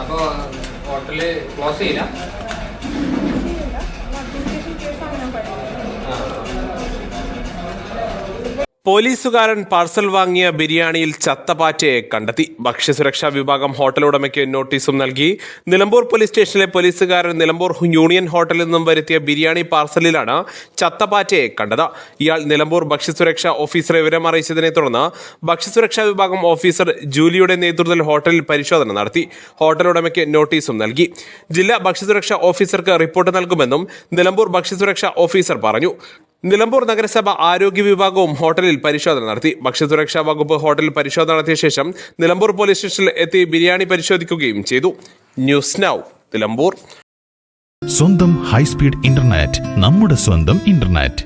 അപ്പോൾ hotel close ചെയ്യില്ല. പോലീസുകാരൻ പാർസൽ വാങ്ങിയ ബിരിയാണിയിൽ ചത്ത പാറ്റയെ കണ്ടെത്തി. ഭക്ഷ്യസുരക്ഷാ വിഭാഗം ഹോട്ടൽ ഉടമയ്ക്ക് നോട്ടീസും നൽകി. നിലമ്പൂർ പോലീസ് സ്റ്റേഷനിലെ പോലീസുകാരൻ നിലമ്പൂർ യൂണിയൻ ഹോട്ടലിൽ നിന്നും വരുത്തിയ ബിരിയാണി പാർസലിലാണ് ചത്ത പാറ്റയെ കണ്ടത്. ഇയാൾ നിലമ്പൂർ ഭക്ഷ്യസുരക്ഷാ ഓഫീസറെ വിവരം അറിയിച്ചതിനെ തുടർന്ന് ഭക്ഷ്യസുരക്ഷാ വിഭാഗം ഓഫീസർ ജൂലിയുടെ നേതൃത്വത്തിൽ ഹോട്ടലിൽ പരിശോധന നടത്തി. ഹോട്ടൽ ഉടമയ്ക്ക് നോട്ടീസും നൽകി. ജില്ലാ ഭക്ഷ്യസുരക്ഷാ ഓഫീസർക്ക് റിപ്പോർട്ട് നൽകുമെന്നും നിലമ്പൂർ ഭക്ഷ്യസുരക്ഷാ ഓഫീസർ പറഞ്ഞു. നിലമ്പൂർ നഗരസഭ ആരോഗ്യ വിഭാഗവും ഹോട്ടലിൽ പരിശോധന നടത്തി. ഭക്ഷ്യസുരക്ഷാ വകുപ്പ് ഹോട്ടലിൽ പരിശോധന നടത്തിയ ശേഷം നിലമ്പൂർ പോലീസ് സ്റ്റേഷനിൽ എത്തി ബിരിയാണി പരിശോധിക്കുകയും ചെയ്തു. News now, Nilambur. സ്വന്തം ഹൈസ്പീഡ് ഇന്റർനെറ്റ്, നമ്മുടെ സ്വന്തം ഇന്റർനെറ്റ്.